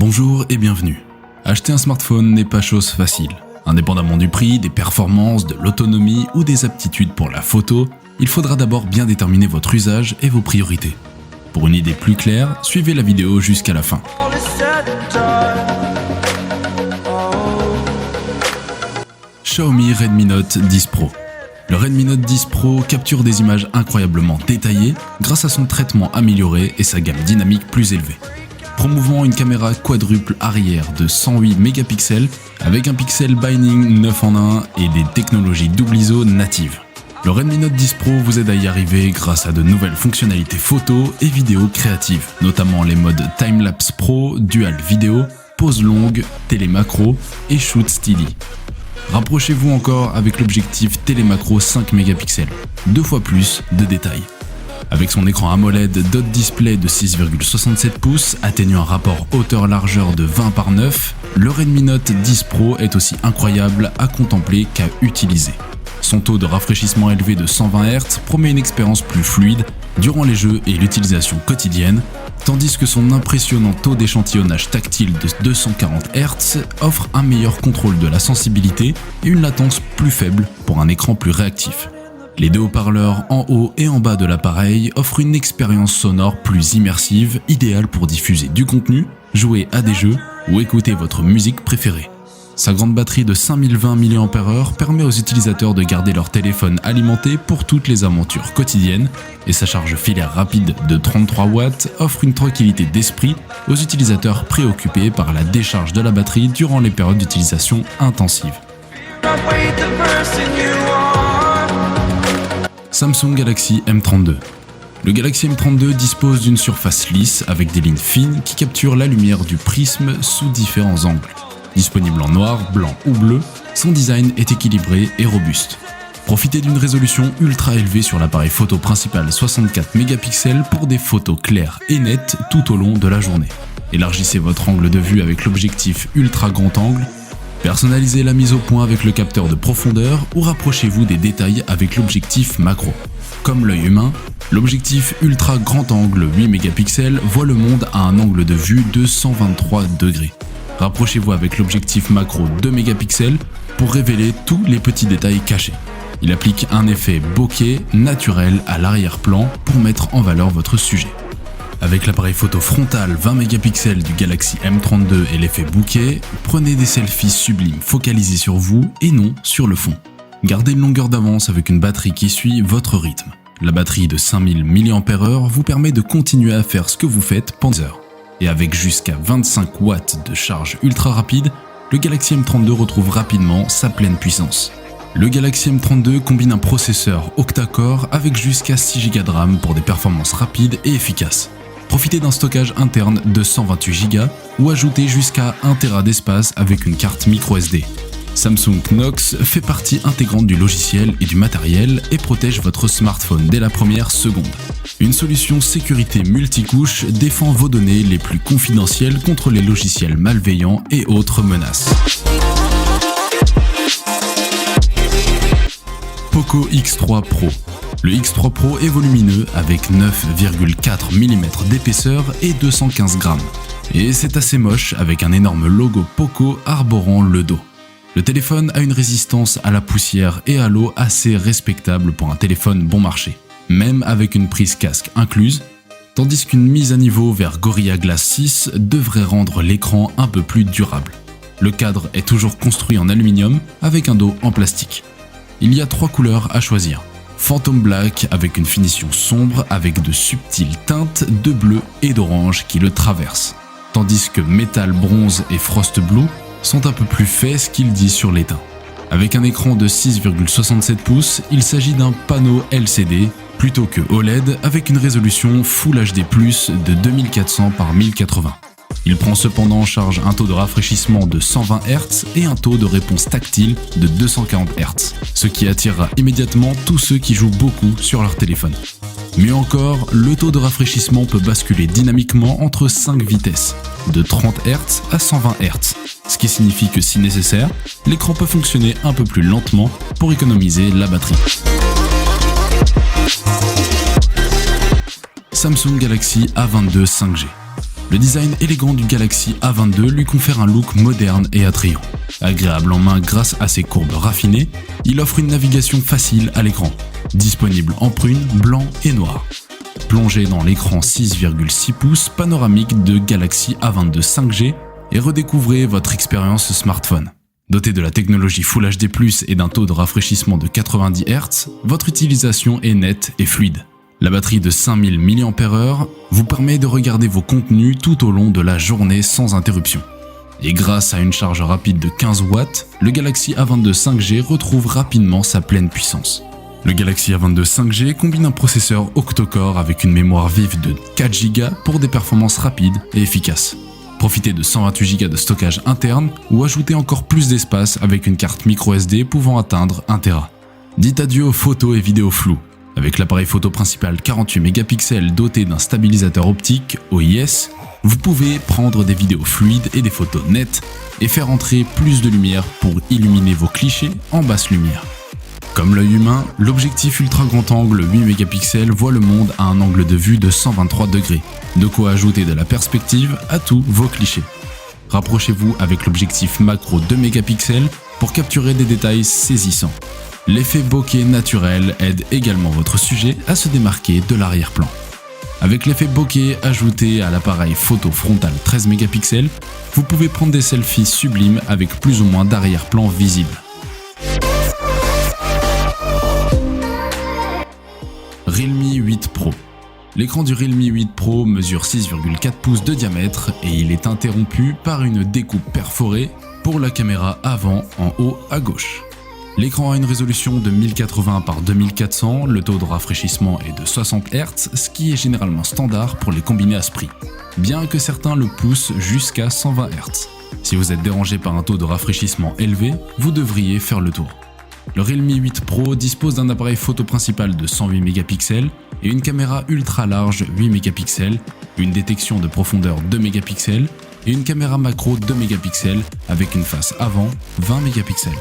Bonjour et bienvenue. Acheter un smartphone n'est pas chose facile. Indépendamment du prix, des performances, de l'autonomie ou des aptitudes pour la photo, il faudra d'abord bien déterminer votre usage et vos priorités. Pour une idée plus claire, suivez la vidéo jusqu'à la fin. Xiaomi Redmi Note 10 Pro. Le Redmi Note 10 Pro capture des images incroyablement détaillées grâce à son traitement amélioré et sa gamme dynamique plus élevée. Promouvant une caméra quadruple arrière de 108 mégapixels avec un pixel binding 9 en 1 et des technologies double ISO natives. Le Redmi Note 10 Pro vous aide à y arriver grâce à de nouvelles fonctionnalités photo et vidéo créatives, notamment les modes Timelapse Pro, Dual Vidéo, Pause longue, Télémacro et Shoot Steady. Rapprochez-vous encore avec l'objectif télémacro 5 mégapixels, 2 fois plus de détails. Avec son écran AMOLED Dot Display de 6,67 pouces, atteignant un rapport hauteur-largeur de 20 par 9, le Redmi Note 10 Pro est aussi incroyable à contempler qu'à utiliser. Son taux de rafraîchissement élevé de 120 Hz promet une expérience plus fluide durant les jeux et l'utilisation quotidienne, tandis que son impressionnant taux d'échantillonnage tactile de 240 Hz offre un meilleur contrôle de la sensibilité et une latence plus faible pour un écran plus réactif. Les deux haut-parleurs en haut et en bas de l'appareil offrent une expérience sonore plus immersive, idéale pour diffuser du contenu, jouer à des jeux ou écouter votre musique préférée. Sa grande batterie de 5020 mAh permet aux utilisateurs de garder leur téléphone alimenté pour toutes les aventures quotidiennes et sa charge filaire rapide de 33 watts offre une tranquillité d'esprit aux utilisateurs préoccupés par la décharge de la batterie durant les périodes d'utilisation intensive. Samsung Galaxy M32. Le Galaxy M32 dispose d'une surface lisse avec des lignes fines qui capturent la lumière du prisme sous différents angles. Disponible en noir, blanc ou bleu, son design est équilibré et robuste. Profitez d'une résolution ultra élevée sur l'appareil photo principal 64 mégapixels pour des photos claires et nettes tout au long de la journée. Élargissez votre angle de vue avec l'objectif ultra grand angle. Personnalisez la mise au point avec le capteur de profondeur ou rapprochez-vous des détails avec l'objectif macro. Comme l'œil humain, l'objectif ultra grand angle 8 mégapixels voit le monde à un angle de vue de 123 degrés. Rapprochez-vous avec l'objectif macro 2 mégapixels pour révéler tous les petits détails cachés. Il applique un effet bokeh naturel à l'arrière-plan pour mettre en valeur votre sujet. Avec l'appareil photo frontal 20 mégapixels du Galaxy M32 et l'effet bokeh, prenez des selfies sublimes focalisés sur vous et non sur le fond. Gardez une longueur d'avance avec une batterie qui suit votre rythme. La batterie de 5000 mAh vous permet de continuer à faire ce que vous faites pendant des heures. Et avec jusqu'à 25 watts de charge ultra rapide, le Galaxy M32 retrouve rapidement sa pleine puissance. Le Galaxy M32 combine un processeur octa-core avec jusqu'à 6 Go de RAM pour des performances rapides et efficaces. Profitez d'un stockage interne de 128 Go ou ajoutez jusqu'à 1 Tera d'espace avec une carte microSD. Samsung Knox fait partie intégrante du logiciel et du matériel et protège votre smartphone dès la première seconde. Une solution sécurité multicouche défend vos données les plus confidentielles contre les logiciels malveillants et autres menaces. Poco X3 Pro. Le X3 Pro est volumineux avec 9,4 mm d'épaisseur et 215 grammes. Et c'est assez moche avec un énorme logo Poco arborant le dos. Le téléphone a une résistance à la poussière et à l'eau assez respectable pour un téléphone bon marché, même avec une prise casque incluse, tandis qu'une mise à niveau vers Gorilla Glass 6 devrait rendre l'écran un peu plus durable. Le cadre est toujours construit en aluminium avec un dos en plastique. Il y a 3 couleurs à choisir. Phantom Black avec une finition sombre avec de subtiles teintes de bleu et d'orange qui le traversent, tandis que Metal Bronze et Frost Blue sont un peu plus faits ce qu'ils disent sur l'étain. Avec un écran de 6,67 pouces, il s'agit d'un panneau LCD plutôt que OLED avec une résolution Full HD+ de 2400 par 1080. Il prend cependant en charge un taux de rafraîchissement de 120 Hz et un taux de réponse tactile de 240 Hz, ce qui attirera immédiatement tous ceux qui jouent beaucoup sur leur téléphone. Mieux encore, le taux de rafraîchissement peut basculer dynamiquement entre 5 vitesses, de 30 Hz à 120 Hz, ce qui signifie que si nécessaire, l'écran peut fonctionner un peu plus lentement pour économiser la batterie. Samsung Galaxy A22 5G. Le design élégant du Galaxy A22 lui confère un look moderne et attrayant. Agréable en main grâce à ses courbes raffinées, il offre une navigation facile à l'écran, disponible en prune, blanc et noir. Plongez dans l'écran 6,6 pouces panoramique de Galaxy A22 5G et redécouvrez votre expérience smartphone. Doté de la technologie Full HD+, et d'un taux de rafraîchissement de 90 Hz, votre utilisation est nette et fluide. La batterie de 5000 mAh vous permet de regarder vos contenus tout au long de la journée sans interruption. Et grâce à une charge rapide de 15 watts, le Galaxy A22 5G retrouve rapidement sa pleine puissance. Le Galaxy A22 5G combine un processeur octa-core avec une mémoire vive de 4 Go pour des performances rapides et efficaces. Profitez de 128 Go de stockage interne ou ajoutez encore plus d'espace avec une carte microSD pouvant atteindre 1 Tera. Dites adieu aux photos et vidéos floues. Avec l'appareil photo principal 48 mégapixels doté d'un stabilisateur optique OIS, vous pouvez prendre des vidéos fluides et des photos nettes et faire entrer plus de lumière pour illuminer vos clichés en basse lumière. Comme l'œil humain, l'objectif ultra grand angle 8 mégapixels voit le monde à un angle de vue de 123 degrés, de quoi ajouter de la perspective à tous vos clichés. Rapprochez-vous avec l'objectif macro 2 mégapixels pour capturer des détails saisissants. L'effet bokeh naturel aide également votre sujet à se démarquer de l'arrière-plan. Avec l'effet bokeh ajouté à l'appareil photo frontal 13 mégapixels, vous pouvez prendre des selfies sublimes avec plus ou moins d'arrière-plan visible. Realme 8 Pro. L'écran du Realme 8 Pro mesure 6,4 pouces de diamètre et il est interrompu par une découpe perforée pour la caméra avant en haut à gauche. L'écran a une résolution de 1080 par 2400, le taux de rafraîchissement est de 60 Hz, ce qui est généralement standard pour les combinés à ce prix, bien que certains le poussent jusqu'à 120 Hz. Si vous êtes dérangé par un taux de rafraîchissement élevé, vous devriez faire le tour. Le Realme 8 Pro dispose d'un appareil photo principal de 108 mégapixels et une caméra ultra large 8 mégapixels, une détection de profondeur 2 mégapixels et une caméra macro 2 mégapixels avec une face avant 20 mégapixels.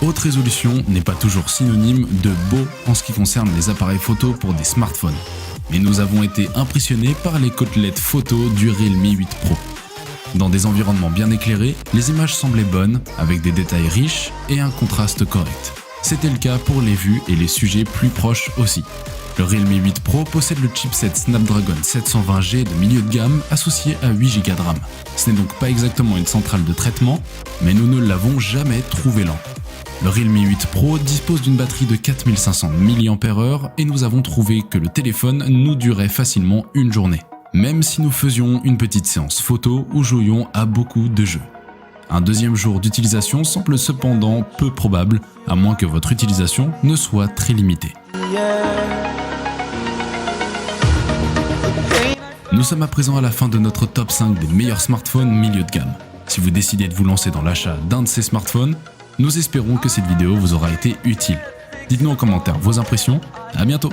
Haute résolution n'est pas toujours synonyme de beau en ce qui concerne les appareils photo pour des smartphones, mais nous avons été impressionnés par les côtelettes photo du Realme 8 Pro. Dans des environnements bien éclairés, les images semblaient bonnes, avec des détails riches et un contraste correct. C'était le cas pour les vues et les sujets plus proches aussi. Le Realme 8 Pro possède le chipset Snapdragon 720G de milieu de gamme associé à 8 Go de RAM. Ce n'est donc pas exactement une centrale de traitement, mais nous ne l'avons jamais trouvé lent. Le Realme 8 Pro dispose d'une batterie de 4500 mAh et nous avons trouvé que le téléphone nous durait facilement une journée, même si nous faisions une petite séance photo ou jouions à beaucoup de jeux. Un deuxième jour d'utilisation semble cependant peu probable, à moins que votre utilisation ne soit très limitée. Nous sommes à présent à la fin de notre top 5 des meilleurs smartphones milieu de gamme. Si vous décidez de vous lancer dans l'achat d'un de ces smartphones, nous espérons que cette vidéo vous aura été utile. Dites-nous en commentaire vos impressions, à bientôt!